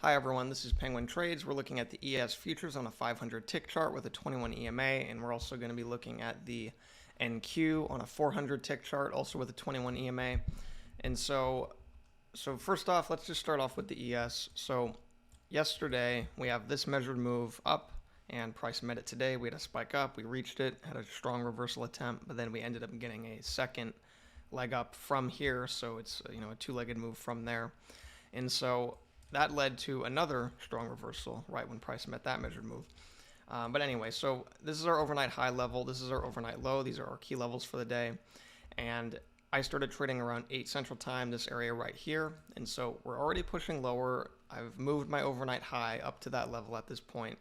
Hi everyone, this is Penguin Trades. We're looking at the ES futures on a 500 tick chart with a 21 EMA, and we're also going to be looking at the NQ on a 400 tick chart, also with a 21 EMA. And so first off, let's just start off with the ES. So yesterday we have this measured move up, and price met it today. We had a spike up, we reached it, had a strong reversal attempt, but then we ended up getting a second leg up from here. So it's a two-legged move from there, and so that led to another strong reversal right when price met that measured move. But anyway, so this is our overnight high level. This is our overnight low. These are our key levels for the day. And I started trading around 8 Central Time, this area right here. And so we're already pushing lower. I've moved my overnight high up to that level at this point,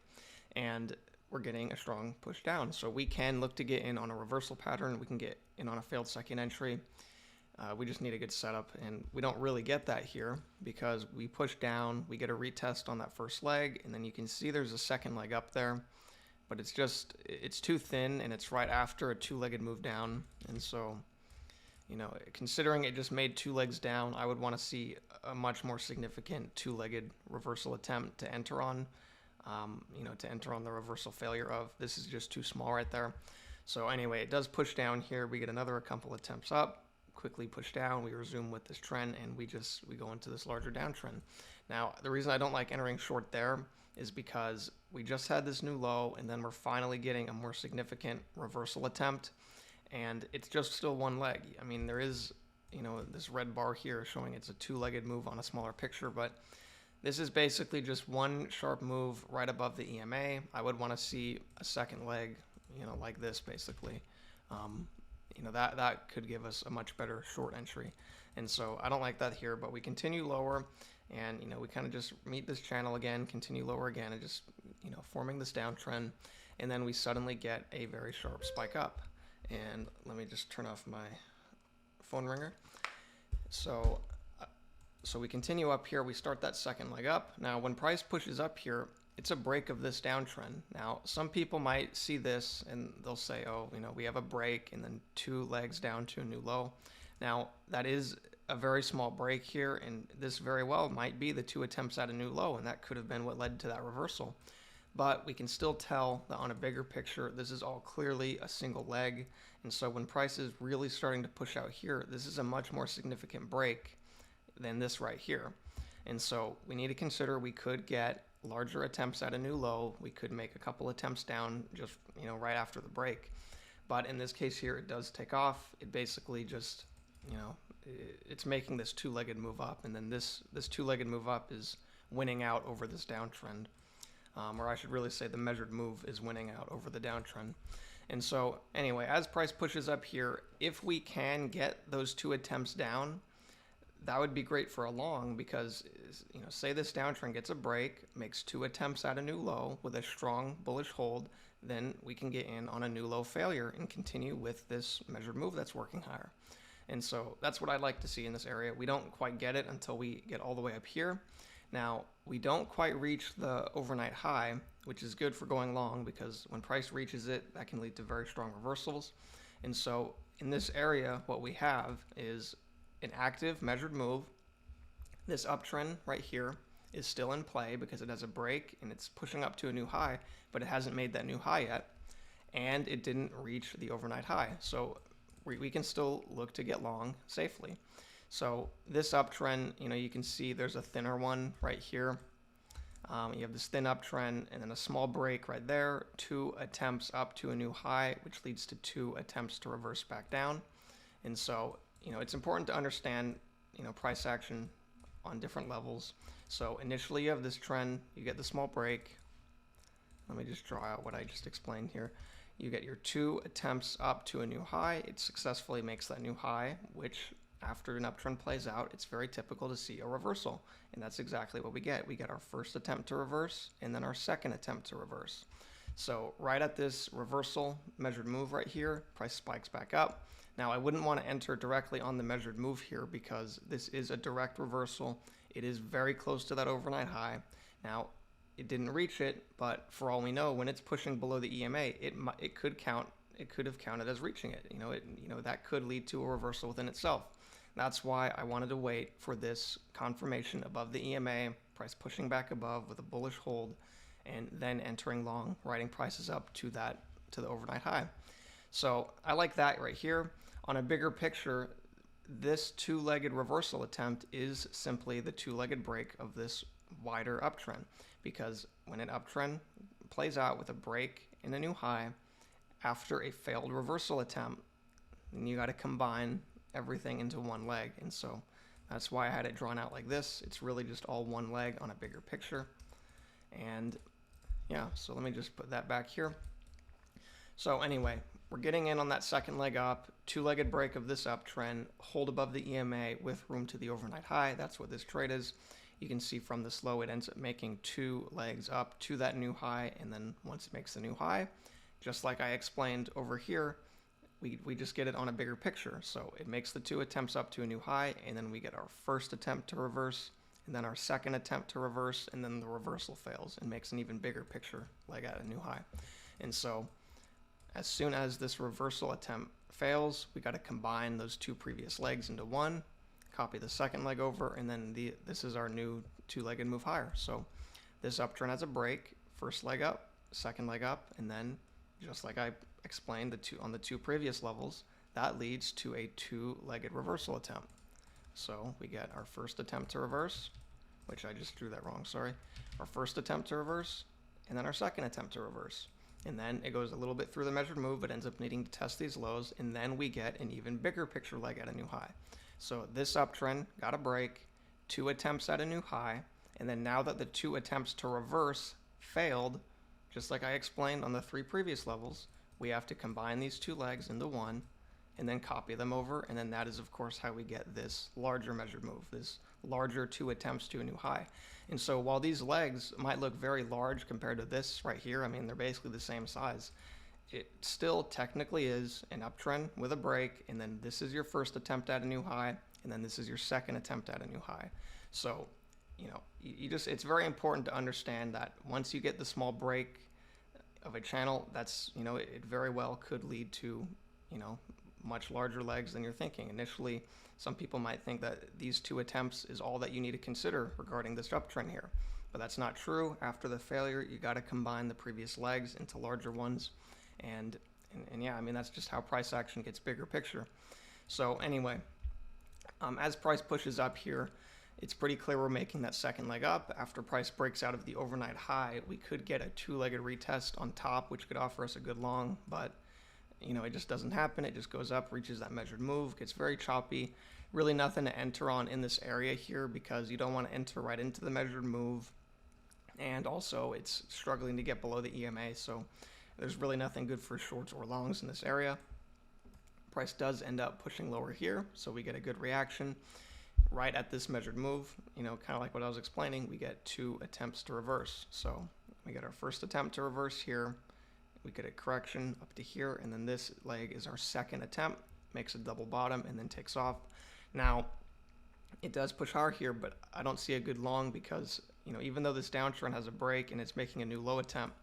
and we're getting a strong push down. So we can look to get in on a reversal pattern. We can get in on a failed second entry. We just need a good setup, and we don't really get that here because we push down, we get a retest on that first leg, and then you can see there's a second leg up there, but it's too thin, and it's right after a two-legged move down. And so, considering it just made two legs down, I would want to see a much more significant two-legged reversal attempt to enter on, to enter on the reversal failure of. This is just too small right there. So anyway, it does push down here. We get a couple attempts up, quickly push down, we resume with this trend, and we go into this larger downtrend. Now, the reason I don't like entering short there is because we just had this new low, and then we're finally getting a more significant reversal attempt, and it's just still one leg. I mean, there is, this red bar here showing it's a two-legged move on a smaller picture, but this is basically just one sharp move right above the EMA. I would want to see a second leg, like this basically. That could give us a much better short entry. And so I don't like that here, but we continue lower, and we kind of just meet this channel again, continue lower again, and just forming this downtrend, and then we suddenly get a very sharp spike up. And let me just turn off my phone ringer. So we continue up here, we start that second leg up. Now when price pushes up here, it's a break of this downtrend. Now, some people might see this and they'll say, oh, we have a break and then two legs down to a new low. Now, that is a very small break here, and this very well might be the two attempts at a new low, and that could have been what led to that reversal. But we can still tell that on a bigger picture, this is all clearly a single leg. And so when price is really starting to push out here, this is a much more significant break than this right here. And so we need to consider we could get larger attempts at a new low. We could make a couple attempts down just right after the break, but in this case here it does take off. It basically just it's making this two-legged move up, and then this two-legged move up is winning out over this downtrend, or I should really say the measured move is winning out over the downtrend. And so anyway, as price pushes up here, if we can get those two attempts down, that would be great for a long, because say this downtrend gets a break, makes two attempts at a new low with a strong bullish hold, then we can get in on a new low failure and continue with this measured move that's working higher. And so that's what I'd like to see in this area. We don't quite get it until we get all the way up here. Now, we don't quite reach the overnight high, which is good for going long, because when price reaches it, that can lead to very strong reversals. And so in this area, what we have is an active measured move. This uptrend right here is still in play because it has a break and it's pushing up to a new high, but it hasn't made that new high yet, and it didn't reach the overnight high. So we can still look to get long safely. So this uptrend, you can see there's a thinner one right here. You have this thin uptrend and then a small break right there, two attempts up to a new high, which leads to two attempts to reverse back down. And so it's important to understand, price action on different levels. So initially you have this trend, you get the small break. Let me just draw out what I just explained here. You get your two attempts up to a new high. It successfully makes that new high, which after an uptrend plays out, it's very typical to see a reversal. And that's exactly what we get. We get our first attempt to reverse and then our second attempt to reverse. So right at this reversal measured move right here, price spikes back up. Now, I wouldn't want to enter directly on the measured move here because this is a direct reversal. It is very close to that overnight high. Now, it didn't reach it, but for all we know, when it's pushing below the EMA, it could have counted as reaching it. That could lead to a reversal within itself. That's why I wanted to wait for this confirmation above the EMA, price pushing back above with a bullish hold, and then entering long, riding prices up to the overnight high. So I like that right here. On a bigger picture, this two-legged reversal attempt is simply the two-legged break of this wider uptrend, because when an uptrend plays out with a break in a new high after a failed reversal attempt, then you got to combine everything into one leg. And so that's why I had it drawn out like this. It's really just all one leg on a bigger picture. And yeah, so let me just put that back here. So anyway, we're getting in on that second leg up, two-legged break of this uptrend, hold above the EMA with room to the overnight high. That's what this trade is. You can see from this low, it ends up making two legs up to that new high, and then once it makes the new high, just like I explained over here, we just get it on a bigger picture. So it makes the two attempts up to a new high, and then we get our first attempt to reverse, and then our second attempt to reverse, and then the reversal fails and makes an even bigger picture leg at a new high. And so as soon as this reversal attempt fails, we got to combine those two previous legs into one, copy the second leg over, and then this is our new two-legged move higher. So this uptrend has a break, first leg up, second leg up, and then just like I explained on the two previous levels, that leads to a two-legged reversal attempt. So we get our first attempt to reverse, which I just drew that wrong, sorry. Our first attempt to reverse, and then our second attempt to reverse. And then it goes a little bit through the measured move, but ends up needing to test these lows, and then we get an even bigger picture leg at a new high. So this uptrend got a break, two attempts at a new high, and then now that the two attempts to reverse failed, just like I explained on the three previous levels, we have to combine these two legs into one, and then copy them over, and then that is of course how we get this larger measured move, this larger two attempts to a new high. And so while these legs might look very large compared to this right here, I mean they're basically the same size, it still technically is an uptrend with a break, and then this is your first attempt at a new high, and then this is your second attempt at a new high. So it's very important to understand that once you get the small break of a channel, that's it very well could lead to much larger legs than you're thinking. Initially, some people might think that these two attempts is all that you need to consider regarding this uptrend here, but that's not true. After the failure, you got to combine the previous legs into larger ones, and yeah, I mean that's just how price action gets bigger picture. So anyway, as price pushes up here, it's pretty clear we're making that second leg up. After price breaks out of the overnight high, we could get a two-legged retest on top, which could offer us a good long, but it just doesn't happen. It just goes up, reaches that measured move, gets very choppy. Really nothing to enter on in this area here, because you don't want to enter right into the measured move, and also it's struggling to get below the EMA, so there's really nothing good for shorts or longs in this area. Price does end up pushing lower here, so we get a good reaction right at this measured move. Kind of like what I was explaining, we get two attempts to reverse. So we get our first attempt to reverse here, we get a correction up to here, and then this leg is our second attempt, makes a double bottom, and then takes off. Now, it does push higher here, but I don't see a good long because, even though this downtrend has a break and it's making a new low attempt,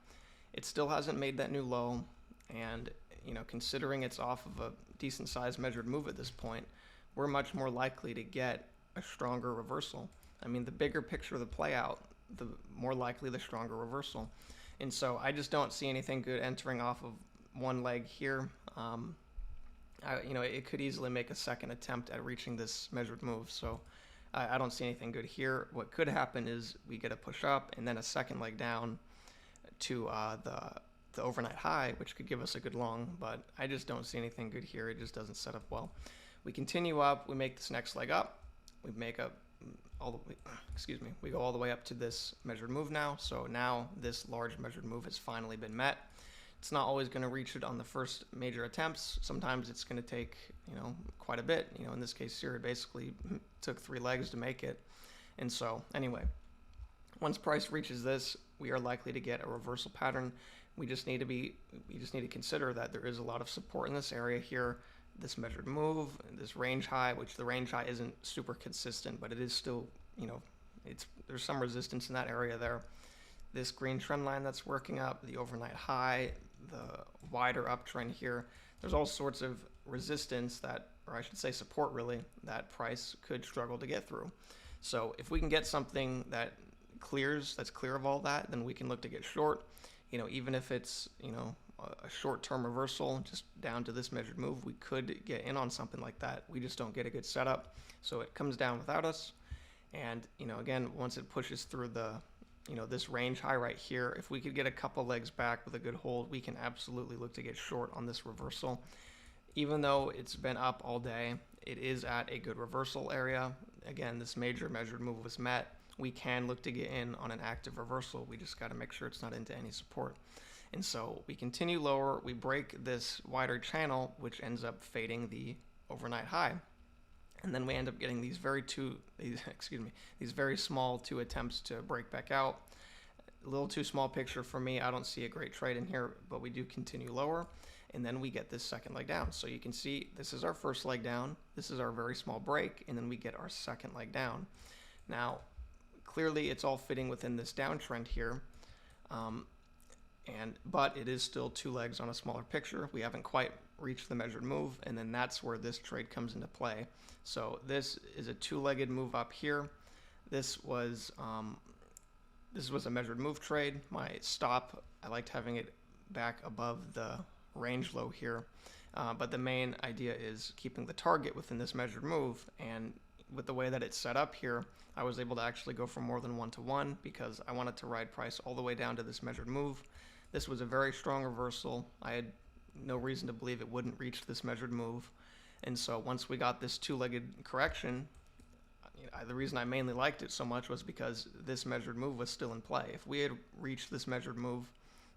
it still hasn't made that new low, and, considering it's off of a decent sized measured move at this point, we're much more likely to get a stronger reversal. I mean, the bigger picture of the play out, the more likely the stronger reversal. And so I just don't see anything good entering off of one leg here. It could easily make a second attempt at reaching this measured move. So I don't see anything good here. What could happen is we get a push up and then a second leg down to the overnight high, which could give us a good long, but I just don't see anything good here. It just doesn't set up well. We continue up, we make this next leg up, we make up we go all the way up to this measured move now. So now this large measured move has finally been met. It's not always going to reach it on the first major attempts. Sometimes it's going to take, quite a bit. In this case here, it basically took 3 legs to make it. And so anyway, once price reaches this, we are likely to get a reversal pattern. We just need to consider that there is a lot of support in this area here. This measured move, this range high, which the range high isn't super consistent, but it is still, there's some resistance in that area there. this green trend line that's working up, the overnight high, the wider uptrend here. There's all sorts of resistance that, or I should say support really, that price could struggle to get through. So if we can get something that's clear of all that, then we can look to get short. Even if it's, a short-term reversal just down to this measured move, we could get in on something like that. We just don't get a good setup. So it comes down without us. And, again, once it pushes through this range high right here, if we could get a couple legs back with a good hold, we can absolutely look to get short on this reversal. Even though it's been up all day, it is at a good reversal area. Again, this major measured move was met. We can look to get in on an active reversal. We just got to make sure it's not into any support. And so we continue lower, we break this wider channel, which ends up fading the overnight high. And then we end up getting these very small two attempts to break back out. A little too small picture for me. I don't see a great trade in here, but we do continue lower. And then we get this second leg down. So you can see this is our first leg down. This is our very small break. And then we get our second leg down. Now, clearly it's all fitting within this downtrend here. But it is still two legs on a smaller picture. We haven't quite reached the measured move, and then that's where this trade comes into play. So this is a two-legged move up here. This was a measured move trade. My stop, I liked having it back above the range low here, but the main idea is keeping the target within this measured move. And with the way that it's set up here, I was able to actually go for more than 1-to-1 because I wanted to ride price all the way down to this measured move. This was a very strong reversal. I had no reason to believe it wouldn't reach this measured move. And so once we got this two-legged correction, the reason I mainly liked it so much was because this measured move was still in play. If we had reached this measured move,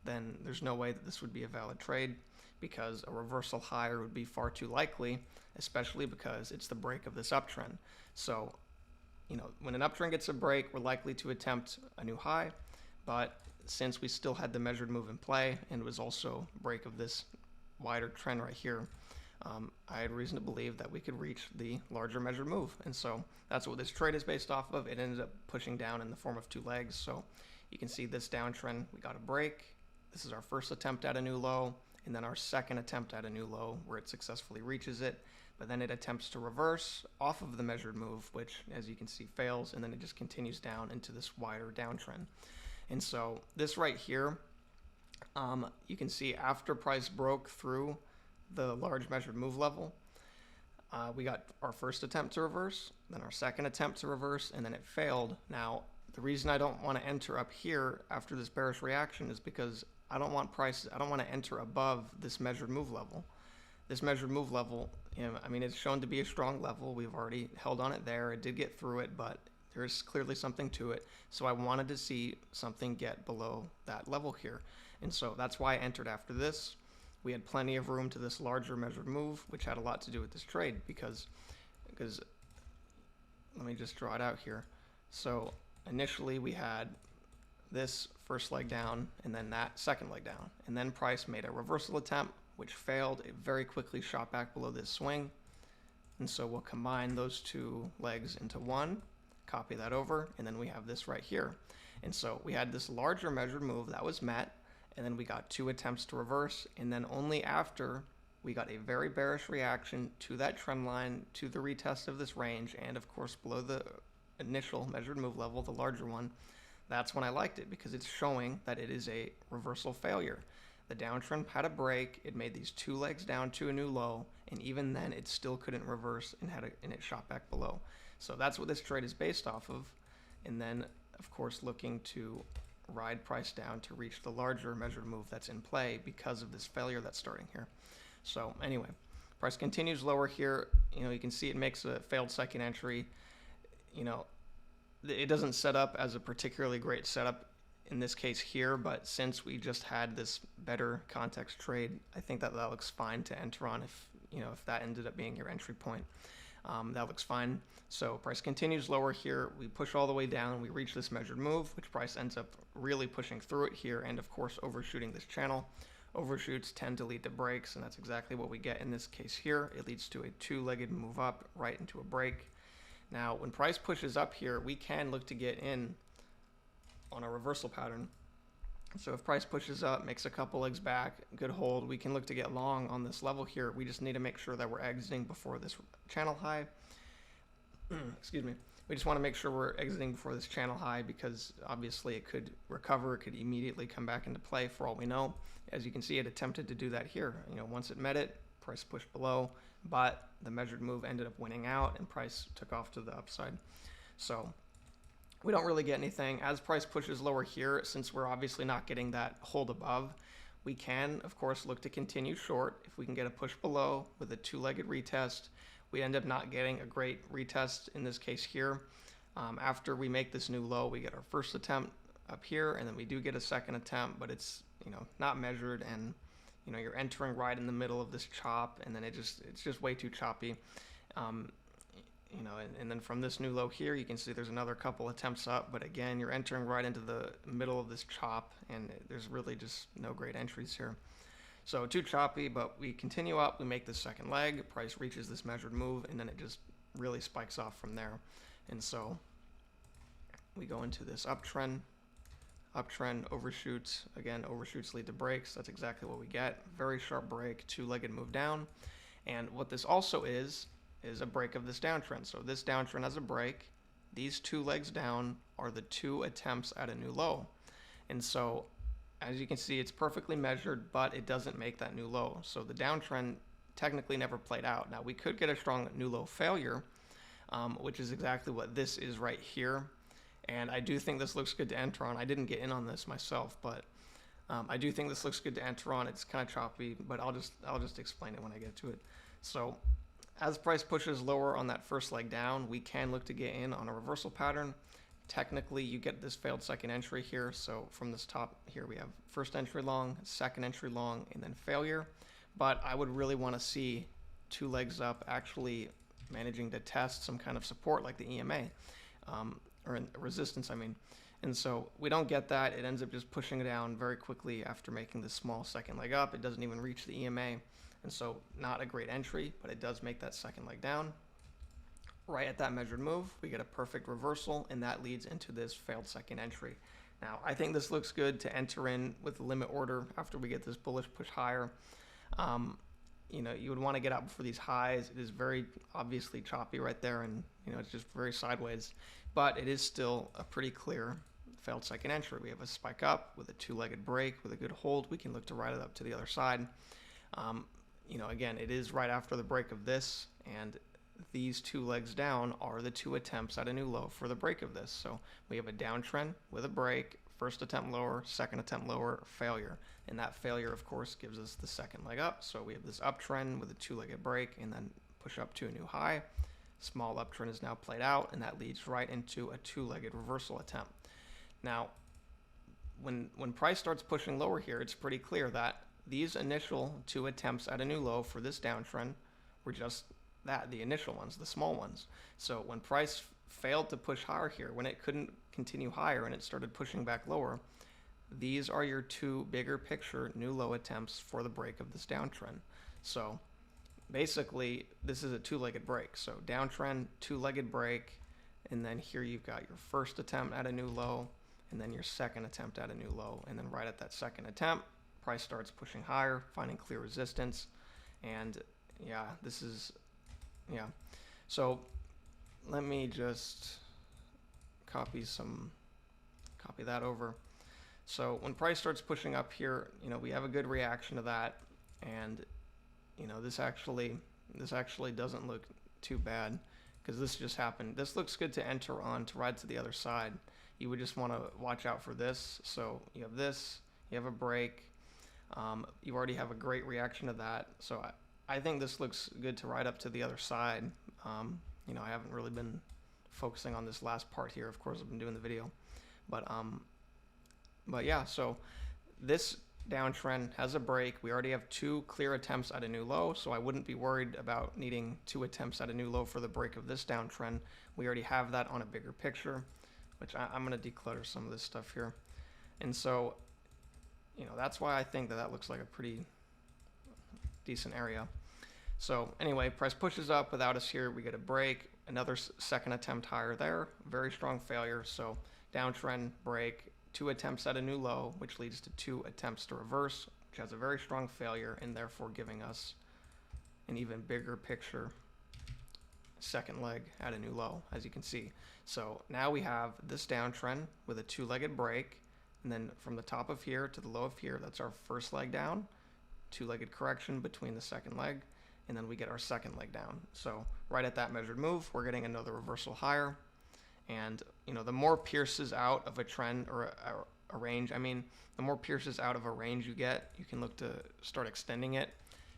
then there's no way that this would be a valid trade because a reversal higher would be far too likely, especially because it's the break of this uptrend. So, when an uptrend gets a break, we're likely to attempt a new high, but since we still had the measured move in play and it was also break of this wider trend right here, I had reason to believe that we could reach the larger measured move. And so that's what this trade is based off of. It ended up pushing down in the form of two legs. So you can see this downtrend, we got a break. This is our first attempt at a new low, and then our second attempt at a new low where it successfully reaches it. But then it attempts to reverse off of the measured move, which, as you can see, fails, and then it just continues down into this wider downtrend. And so this right here, you can see after price broke through the large measured move level, we got our first attempt to reverse, then our second attempt to reverse, and then it failed. Now, the reason I don't want to enter up here after this bearish reaction is because I don't want to enter above this measured move level. This measured move level, it's shown to be a strong level. We've already held on it there. It did get through it, but there's clearly something to it. So I wanted to see something get below that level here. And so that's why I entered after this. We had plenty of room to this larger measured move, which had a lot to do with this trade because let me just draw it out here. So initially we had this first leg down and then that second leg down. And then price made a reversal attempt, which failed. It very quickly shot back below this swing. And so we'll combine those two legs into one, copy that over, and then we have this right here. And so we had this larger measured move that was met, and then we got two attempts to reverse, and then only after we got a very bearish reaction to that trend line, to the retest of this range, and of course below the initial measured move level, the larger one, that's when I liked it because it's showing that it is a reversal failure. The downtrend had a break, it made these two legs down to a new low, and even then it still couldn't reverse and it shot back below. So that's what this trade is based off of. And then, of course, looking to ride price down to reach the larger measured move that's in play because of this failure that's starting here. So anyway, price continues lower here. You can see it makes a failed second entry. It doesn't set up as a particularly great setup in this case here, but since we just had this better context trade, I think that looks fine to enter on if that ended up being your entry point. That looks fine. So price continues lower here. We push all the way down. We reach this measured move, which price ends up really pushing through it here and, of course, overshooting this channel. Overshoots tend to lead to breaks, and that's exactly what we get in this case here. It leads to a two-legged move up right into a break. Now, when price pushes up here, we can look to get in on a reversal pattern. So if price pushes up, makes a couple legs back, good hold, we can look to get long on this level here. We just need to make sure that we're exiting before this channel high. Excuse me. We just want to make sure we're exiting before this channel high, because obviously it could recover, it could immediately come back into play for all we know. As you can see, it attempted to do that here. Once it met it, price pushed below, but the measured move ended up winning out and price took off to the upside. So we don't really get anything. As price pushes lower here, since we're obviously not getting that hold above, we can, of course, look to continue short. If we can get a push below with a two-legged retest, we end up not getting a great retest in this case here. After we make this new low, we get our first attempt up here, and then we do get a second attempt, but it's not measured, and you're entering right in the middle of this chop, and then it's just way too choppy. And then from this new low here, you can see there's another couple attempts up, but again, you're entering right into the middle of this chop, and there's really just no great entries here. So too choppy, but we continue up, we make this second leg, price reaches this measured move, and then it just really spikes off from there. And so we go into this uptrend, overshoots, again, overshoots lead to breaks. That's exactly what we get. Very sharp break, two-legged move down. And what this also is a break of this downtrend. So this downtrend has a break. These two legs down are the two attempts at a new low. And so as you can see, it's perfectly measured, but it doesn't make that new low. So the downtrend technically never played out. Now we could get a strong new low failure, which is exactly what this is right here. And I do think this looks good to enter on. I didn't get in on this myself, but I do think this looks good to enter on. It's kind of choppy, but I'll just explain it when I get to it. So as price pushes lower on that first leg down, we can look to get in on a reversal pattern. Technically, you get this failed second entry here. So from this top here, we have first entry long, second entry long, and then failure. But I would really want to see two legs up actually managing to test some kind of support like the EMA, or resistance, I mean. And so we don't get that. It ends up just pushing it down very quickly after making this small second leg up. It doesn't even reach the EMA. And so not a great entry, but it does make that second leg down. Right at that measured move, we get a perfect reversal, and that leads into this failed second entry. Now, I think this looks good to enter in with limit order after we get this bullish push higher. You would want to get out before these highs. It is very obviously choppy right there, and it's just very sideways. But it is still a pretty clear failed second entry. We have a spike up with a two-legged break with a good hold. We can look to ride it up to the other side. Again, it is right after the break of this, and these two legs down are the two attempts at a new low for the break of this. So we have a downtrend with a break, first attempt lower, second attempt lower, failure. And that failure, of course, gives us the second leg up. So we have this uptrend with a two-legged break and then push up to a new high. Small uptrend is now played out, and that leads right into a two-legged reversal attempt. Now, when price starts pushing lower here, it's pretty clear that these initial two attempts at a new low for this downtrend were just that, the initial ones, the small ones. So when price failed to push higher here, when it couldn't continue higher and it started pushing back lower, these are your two bigger picture new low attempts for the break of this downtrend. So basically, this is a two-legged break. So downtrend, two-legged break, and then here you've got your first attempt at a new low, and then your second attempt at a new low. And then right at that second attempt, price starts pushing higher, finding clear resistance. And yeah, this is, yeah. So let me just copy that over. So when price starts pushing up here, we have a good reaction to that. And, this actually doesn't look too bad, because this just happened. This looks good to enter on to ride to the other side. You would just want to watch out for this. So you have this, you have a break. You already have a great reaction to that. So I think this looks good to ride up to the other side. I haven't really been focusing on this last part here. Of course, I've been doing the video. But yeah, so this downtrend has a break. We already have two clear attempts at a new low, so I wouldn't be worried about needing two attempts at a new low for the break of this downtrend. We already have that on a bigger picture, which I'm going to declutter some of this stuff here. And so, that's why I think that looks like a pretty decent area. So anyway, price pushes up without us here. We get a break, another second attempt higher there. Very strong failure. So downtrend, break, 2 attempts at a new low, which leads to 2 attempts to reverse, which has a very strong failure, and therefore giving us an even bigger picture second leg at a new low, as you can see. So now we have this downtrend with a 2-legged break, and then from the top of here to the low of here, that's our first leg down, 2-legged correction between the second leg, and then we get our second leg down. So right at that measured move, we're getting another reversal higher. And the more pierces out of a trend or a range, the more pierces out of a range you get, you can look to start extending it.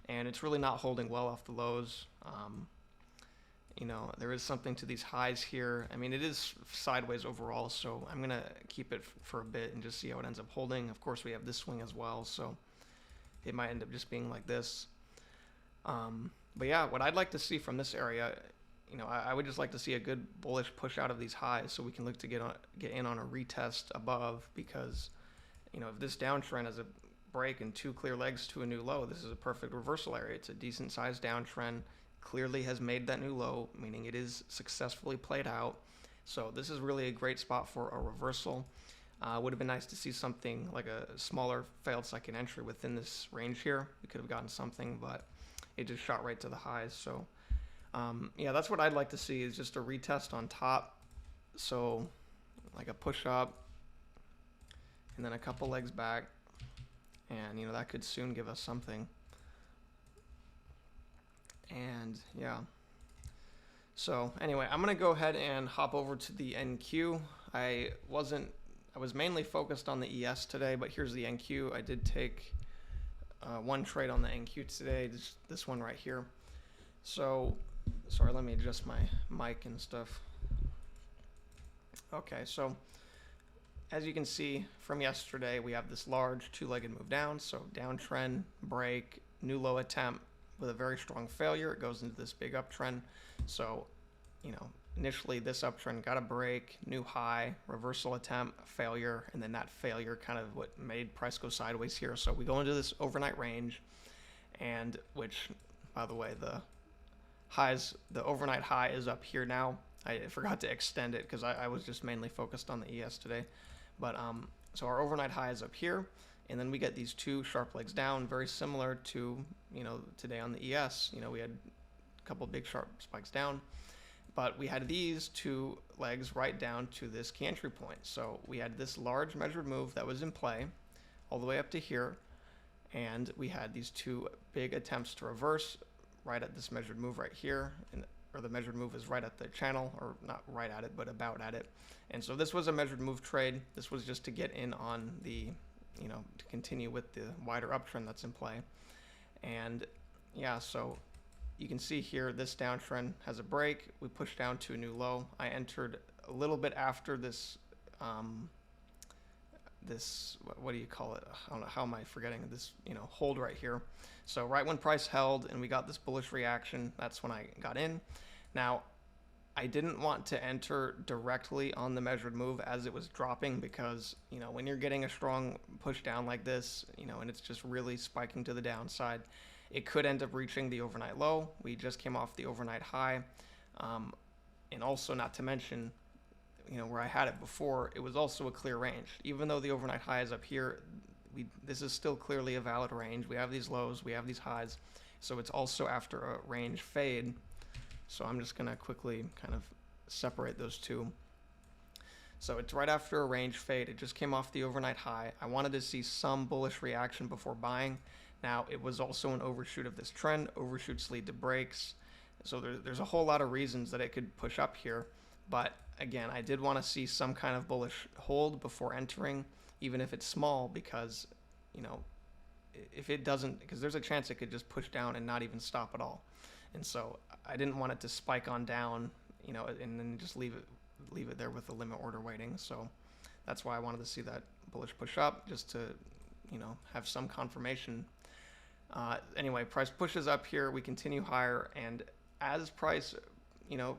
And it's really not holding well off the lows. There is something to these highs here. It is sideways overall, so I'm going to keep it for a bit and just see how it ends up holding. Of course, we have this swing as well, so it might end up just being like this. But yeah, what I'd like to see from this area, I would just like to see a good bullish push out of these highs so we can look to get in on a retest above, because, if this downtrend has a break and 2 clear legs to a new low, this is a perfect reversal area. It's a decent sized downtrend, clearly has made that new low, meaning it is successfully played out. So this is really a great spot for a reversal. Would have been nice to see something like a smaller failed second entry within this range here. We could have gotten something, but it just shot right to the highs. So yeah, that's what I'd like to see, is just a retest on top. So like a push up and then a couple legs back, and that could soon give us something. And yeah, so anyway, I'm gonna go ahead and hop over to the NQ. I was mainly focused on the ES today, but here's the NQ. I did take one trade on the NQ today, this one right here. So sorry, let me adjust my mic and stuff. Okay, so as you can see from yesterday, we have this large 2-legged move down. So downtrend, break, new low attempt with a very strong failure. It goes into this big uptrend. So, initially this uptrend got a break, new high, reversal attempt, failure, and then that failure kind of what made price go sideways here. So we go into this overnight range, and which, by the way, the overnight high is up here now. I forgot to extend it because I was just mainly focused on the ES today. But so our overnight high is up here, and then we get these 2 sharp legs down, very similar to today on the ES. We had a couple big sharp spikes down, but we had these 2 legs right down to this key entry point. So we had this large measured move that was in play all the way up to here, and we had these 2 big attempts to reverse right at this measured move right here, or the measured move is right at the channel, or not right at it, but about at it. And so this was a measured move trade. This was just to get in on the, to continue with the wider uptrend that's in play. And yeah, so you can see here, this downtrend has a break. We push down to a new low. I entered a little bit after this, what do you call it? I don't know, how am I forgetting this, hold right here. So right when price held and we got this bullish reaction, that's when I got in. Now, I didn't want to enter directly on the measured move as it was dropping, because, when you're getting a strong push down like this, and it's just really spiking to the downside, it could end up reaching the overnight low. We just came off the overnight high. And also, not to mention, where I had it before, it was also a clear range. Even though the overnight high is up here, this is still clearly a valid range. We have these lows, we have these highs. So it's also after a range fade. So I'm just going to quickly kind of separate those 2. So it's right after a range fade. It just came off the overnight high. I wanted to see some bullish reaction before buying. Now, it was also an overshoot of this trend. Overshoots lead to breaks. So there's a whole lot of reasons that it could push up here. But again, I did want to see some kind of bullish hold before entering, even if it's small, because, if it doesn't, because there's a chance it could just push down and not even stop at all. And so I didn't want it to spike on down, and then just leave it there with the limit order waiting. So that's why I wanted to see that bullish push up, just to, have some confirmation. Anyway, price pushes up here. We continue higher, and as price,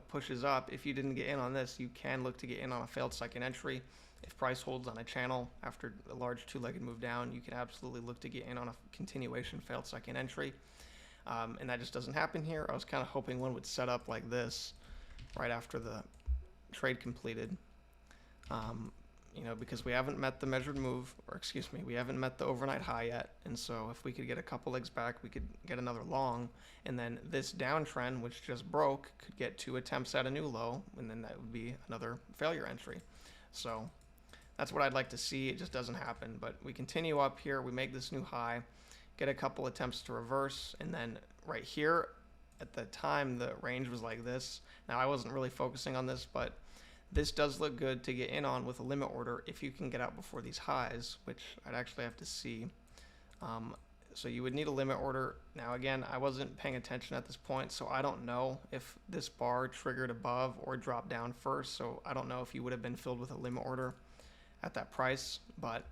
pushes up, if you didn't get in on this, you can look to get in on a failed second entry. If price holds on a channel after a large 2-legged move down, you can absolutely look to get in on a continuation failed second entry. And that just doesn't happen here. I was kind of hoping one would set up like this right after the trade completed. because we haven't met the measured move, or excuse me, we haven't met the overnight high yet. And so if we could get a couple legs back, we could get another long. And then this downtrend, which just broke, could get 2 attempts at a new low, and then that would be another failure entry. So that's what I'd like to see. It just doesn't happen. But we continue up here. We make this new high, get a couple attempts to reverse, and then right here, at the time, the range was like this. Now, I wasn't really focusing on this, but this does look good to get in on with a limit order if you can get out before these highs, which I'd actually have to see. So you would need a limit order. Now, again, I wasn't paying attention at this point, so I don't know if this bar triggered above or dropped down first. So I don't know if you would have been filled with a limit order at that price, but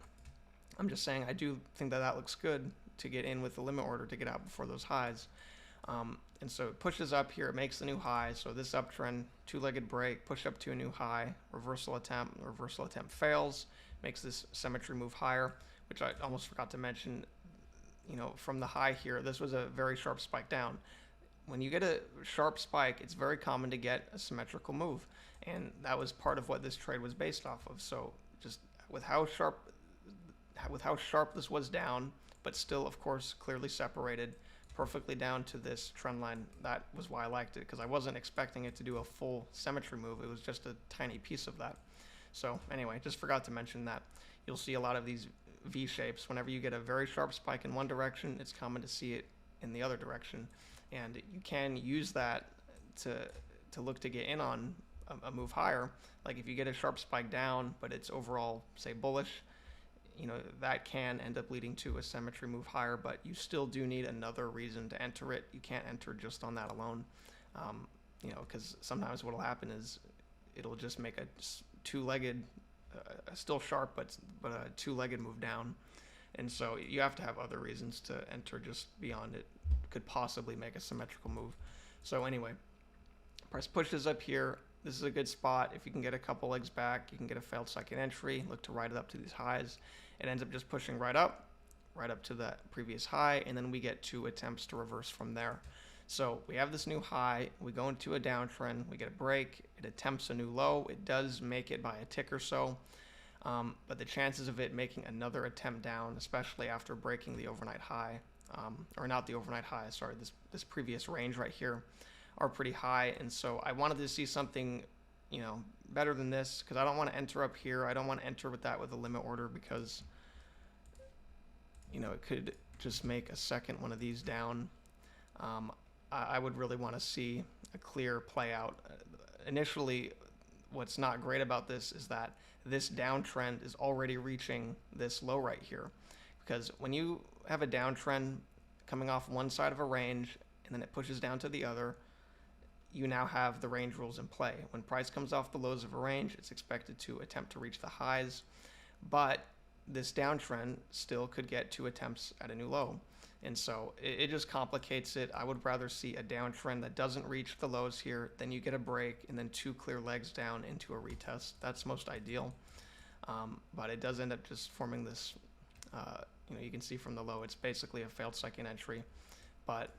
I'm just saying I do think that that looks good to get in with the limit order to get out before those highs. And so it pushes up here, it makes the new high. So this uptrend, 2-legged break, push up to a new high, reversal attempt fails, makes this symmetry move higher, which I almost forgot to mention. From the high here, this was a very sharp spike down. When you get a sharp spike, it's very common to get a symmetrical move, and that was part of what this trade was based off of. So just with how sharp this was down, but still, of course, clearly separated perfectly down to this trend line. That was why I liked it, because I wasn't expecting it to do a full symmetry move. It was just a tiny piece of that. So anyway, just forgot to mention that. You'll see a lot of these V shapes. Whenever you get a very sharp spike in one direction, it's common to see it in the other direction. And you can use that to look to get in on a move higher. Like if you get a sharp spike down, but it's overall, say, bullish, that can end up leading to a symmetry move higher, but you still do need another reason to enter it. You can't enter just on that alone, because sometimes what will happen is it'll just make a 2-legged, still sharp, but a 2-legged move down. And so you have to have other reasons to enter just beyond it. Could possibly make a symmetrical move. So anyway, price pushes up here. This is a good spot. If you can get a couple legs back, you can get a failed second entry, look to ride it up to these highs. It ends up just pushing right up to that previous high, and then we get 2 attempts to reverse from there. So we have this new high, we go into a downtrend, we get a break, it attempts a new low, it does make it by a tick or so, but the chances of it making another attempt down, especially after breaking the overnight high, or not the overnight high, sorry, this previous range right here, are pretty high. And so I wanted to see something better than this, because I don't want to enter up here. I don't want to enter with that with a limit order, because it could just make a second one of these down. I would really want to see a clear play out. Initially, what's not great about this is that this downtrend is already reaching this low right here, because when you have a downtrend coming off one side of a range and then it pushes down to the other, you now have the range rules in play. When price comes off the lows of a range, it's expected to attempt to reach the highs, but this downtrend still could get 2 attempts at a new low. And so it just complicates it. I would rather see a downtrend that doesn't reach the lows here, then you get a break, and then 2 clear legs down into a retest. That's most ideal. But it does end up just forming this, you can see from the low, it's basically a failed second entry. But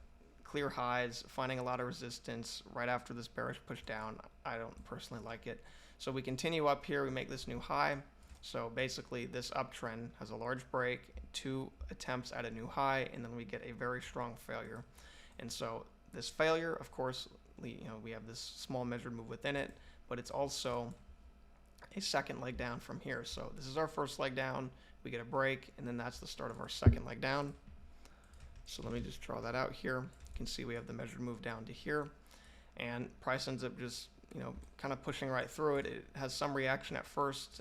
clear highs, finding a lot of resistance right after this bearish push down, I don't personally like it. So we continue up here, we make this new high. So basically this uptrend has a large break, 2 attempts at a new high, and then we get a very strong failure. And so this failure, of course, we have this small measured move within it, but it's also a second leg down from here. So this is our first leg down, we get a break, and then that's the start of our second leg down. So let me just draw that out here. You can see we have the measured move down to here, and price ends up just kind of pushing right through it. It has some reaction at first.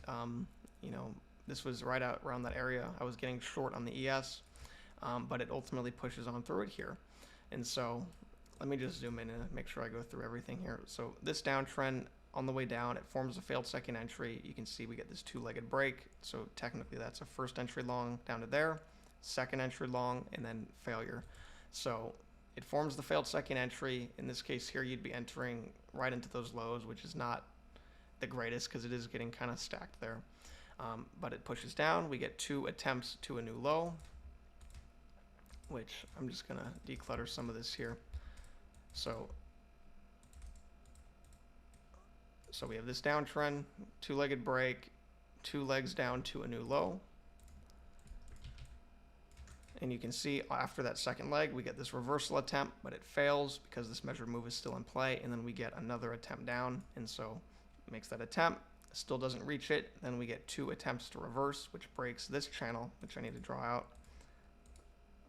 This was right out around that area. I was getting short on the ES, but it ultimately pushes on through it here. And so let me just zoom in and make sure I go through everything here. So this downtrend on the way down, it forms a failed second entry. You can see we get this 2-legged break. So technically that's a first entry long down to there, second entry long, and then failure. So it forms the failed second entry. In this case here, you'd be entering right into those lows, which is not the greatest because it is getting kind of stacked there. But it pushes down. We get 2 attempts to a new low, which I'm just going to declutter some of this here. So we have this downtrend, 2-legged break, 2 legs down to a new low. And you can see after that second leg, we get this reversal attempt, but it fails because this measured move is still in play. And then we get another attempt down. And so it makes that attempt, still doesn't reach it. Then we get 2 attempts to reverse, which breaks this channel, which I need to draw out.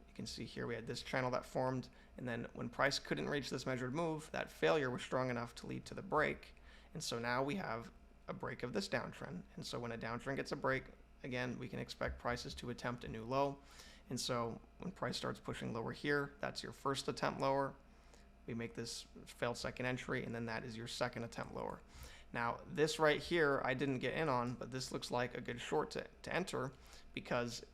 You can see here we had this channel that formed. And then when price couldn't reach this measured move, that failure was strong enough to lead to the break. And so now we have a break of this downtrend. And so when a downtrend gets a break, again, we can expect prices to attempt a new low. And so when price starts pushing lower here, that's your first attempt lower. We make this failed second entry, and then that is your second attempt lower. Now, this right here, I didn't get in on, but this looks like a good short to enter because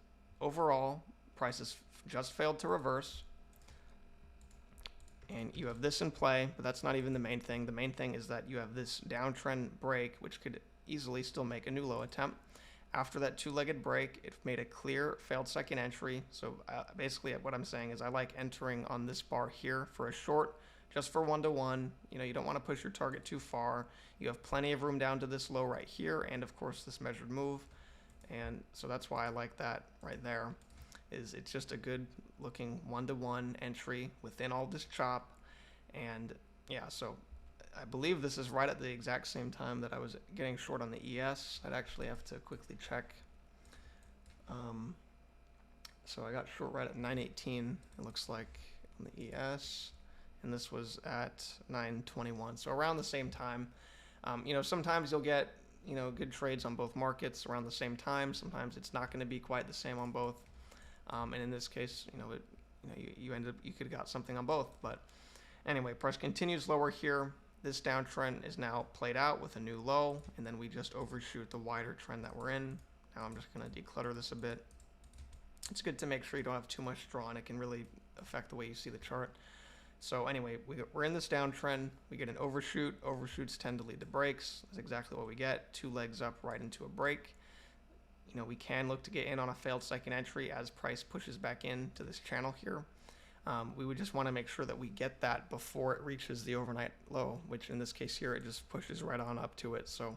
overall, prices just failed to reverse. And you have this in play, but that's not even the main thing. The main thing is that you have this downtrend break, which could easily still make a new low attempt. After that 2-legged break, it made a clear failed second entry. So basically what I'm saying is I like entering on this bar here for a short, just for 1-to-1. You know, you don't want to push your target too far. You have plenty of room down to this low right here, and of course this measured move. And so that's why I like that right there. It's just a good looking 1-to-1 entry within all this chop. And yeah, so I believe this is right at the exact same time that I was getting short on the ES. I'd actually have to quickly check. So I got short right at 918, it looks like, on the ES. And this was at 921. So around the same time. You know, sometimes you'll get, you know, good trades on both markets around the same time. Sometimes it's not going to be quite the same on both. And in this case, you know, you could have got something on both. But anyway, price continues lower here. This downtrend is now played out with a new low, and then we just overshoot the wider trend that we're in. Now I'm just going to declutter this a bit. It's good to make sure you don't have too much draw, and it can really affect the way you see the chart. So anyway, we're in this downtrend. We get an overshoot. Overshoots tend to lead to breaks. That's exactly what we get. 2 legs up right into a break. You know, we can look to get in on a failed second entry as price pushes back into this channel here. We would just want to make sure that we get that before it reaches the overnight low, which in this case here, it just pushes right on up to it. So,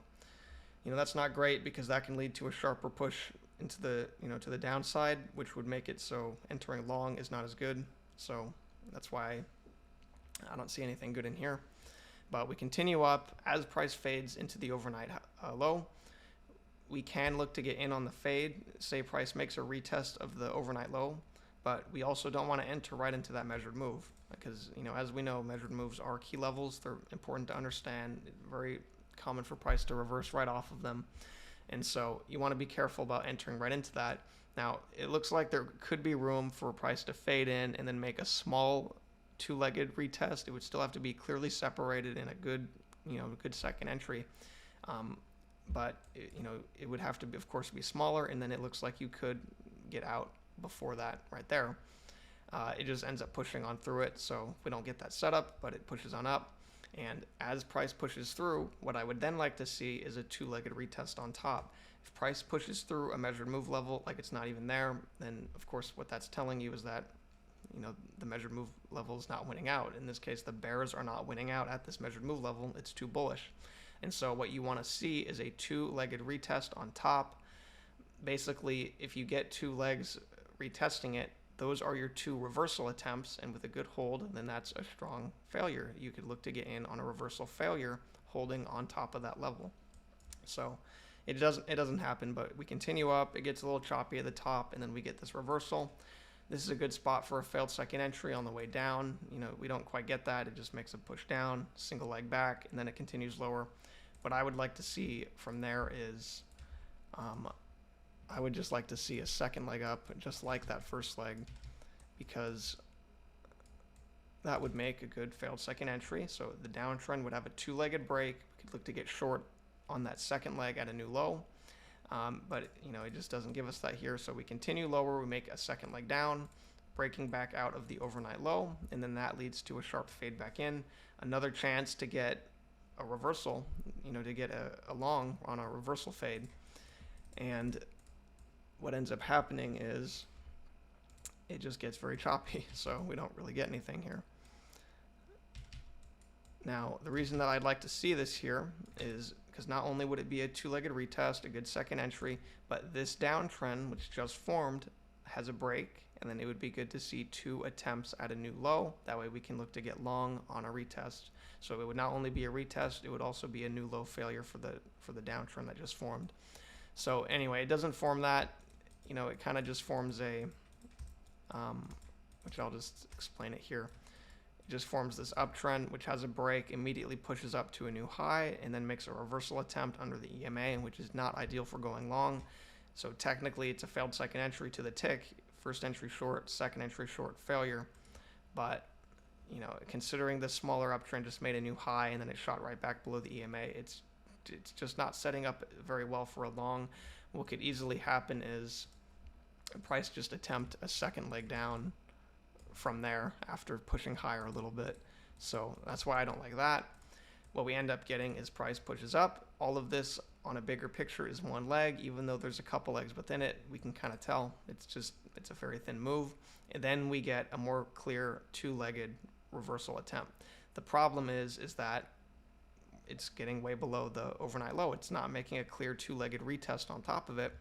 you know, that's not great because that can lead to a sharper push into the, you know, to the downside, which would make it so entering long is not as good. So that's why I don't see anything good in here. But we continue up as price fades into the overnight low. We can look to get in on the fade. Say price makes a retest of the overnight low. But we also don't want to enter right into that measured move because, you know, as we know, measured moves are key levels. They're important to understand. Very common for price to reverse right off of them. And so you want to be careful about entering right into that. Now, it looks like there could be room for price to fade in and then make a small 2-legged retest. It would still have to be clearly separated in a good, you know, good second entry. But, you know, it would have to, of course, be smaller, and then it looks like you could get out before that right there. It just ends up pushing on through it, so we don't get that setup, but it pushes on up. And as price pushes through, what I would then like to see is a 2-legged retest on top. If price pushes through a measured move level like it's not even there, then of course what that's telling you is that, you know, the measured move level is not winning out. In this case, the bears are not winning out at this measured move level. It's too bullish. And so what you want to see is a 2-legged retest on top. Basically, if you get 2 legs retesting it, those are your 2 reversal attempts, and with a good hold, then that's a strong failure. You could look to get in on a reversal failure holding on top of that level. So it doesn't happen, but we continue up. It gets a little choppy at the top, and then we get this reversal. This is a good spot for a failed second entry on the way down. You know, we don't quite get that. It just makes a push down, single leg back, and then it continues lower. What I would like to see from there is I would just like to see a second leg up, just like that first leg, because that would make a good failed second entry. So the downtrend would have a 2-legged break. We could look to get short on that second leg at a new low. But, you know, it just doesn't give us that here. So we continue lower. We make a second leg down, breaking back out of the overnight low. And then that leads to a sharp fade back in. Another chance to get a reversal, you know, to get a long on a reversal fade. And what ends up happening is it just gets very choppy, so we don't really get anything here. Now, the reason that I'd like to see this here is because not only would it be a two-legged retest, a good second entry, but this downtrend, which just formed, has a break, and then it would be good to see 2 attempts at a new low. That way we can look to get long on a retest. So it would not only be a retest, it would also be a new low failure for the downtrend that just formed. So anyway, it doesn't form that. It kind of just forms a, which I'll just explain it here. It just forms this uptrend, which has a break, immediately pushes up to a new high, and then makes a reversal attempt under the EMA, which is not ideal for going long. So technically, it's a failed second entry to the tick. First entry short, second entry short, failure. But, considering the smaller uptrend just made a new high and then it shot right back below the EMA, it's just not setting up very well for a long. What could easily happen is price just attempt a second leg down from there after pushing higher a little bit. So that's why I don't like that. What we end up getting is price pushes up. All of this on a bigger picture is one leg, even though there's a couple legs within it. We can kind of tell it's a very thin move. And then we get a more clear two-legged reversal attempt. The problem is that it's getting way below the overnight low. It's not making a clear two-legged retest on top of it.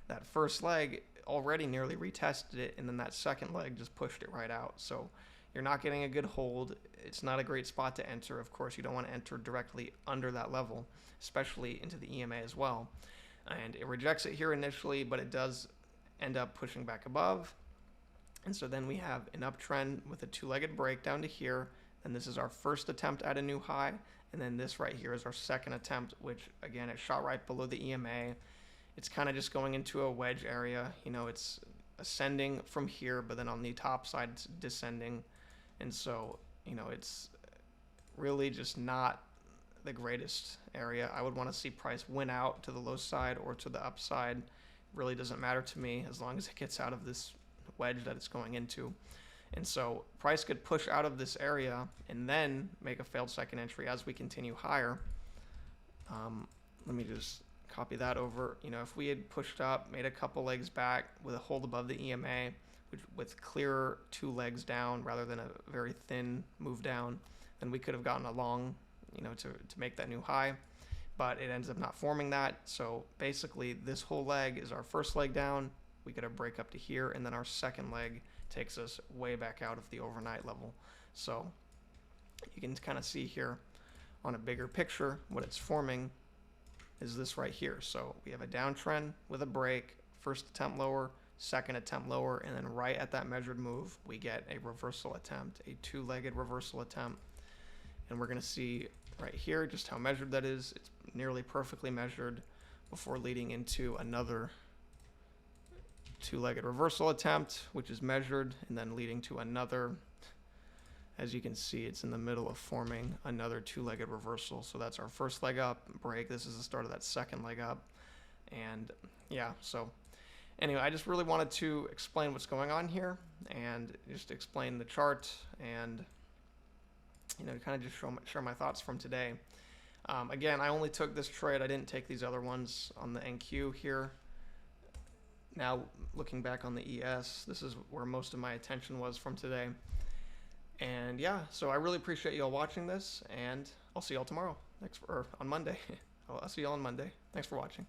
That first leg already nearly retested it, and then that second leg just pushed it right out. So you're not getting a good hold. It's not a great spot to enter. Of course, you don't want to enter directly under that level, especially into the EMA as well. And it rejects it here initially, but it does end up pushing back above. And so then we have an uptrend with a two-legged break down to here. And this is our first attempt at a new high. And then this right here is our second attempt, which again, it shot right below the EMA. It's kind of just going into a wedge area. It's ascending from here, but then on the top side, it's descending. And so, it's really just not the greatest area. I would want to see price win out to the low side or to the upside. Really doesn't matter to me as long as it gets out of this wedge that it's going into. And so price could push out of this area and then make a failed second entry as we continue higher. Let me just copy that over. If we had pushed up, made a couple legs back with a hold above the EMA, with clearer 2 legs down rather than a very thin move down, then we could have gotten a long, to make that new high. But it ends up not forming that. So basically, this whole leg is our first leg down. We get a break up to here, and then our second leg takes us way back out of the overnight level. So you can kind of see here on a bigger picture what it's forming is this right here. So we have a downtrend with a break, first attempt lower, second attempt lower, and then right at that measured move we get a reversal attempt, a two-legged reversal attempt. And we're going to see right here just how measured that is. It's nearly perfectly measured before leading into another two-legged reversal attempt, which is measured, and then leading to another. As you can see, it's in the middle of forming another two-legged reversal. So that's our first leg up, break. This is the start of that second leg up. And yeah, so anyway, I just really wanted to explain what's going on here and just explain the chart and, kind of just share my thoughts from today. Again, I only took this trade. I didn't take these other ones on the NQ here. Now, looking back on the ES, this is where most of my attention was from today. And yeah, so I really appreciate you all watching this, and I'll see you all tomorrow, on Monday. I'll see you all on Monday. Thanks for watching.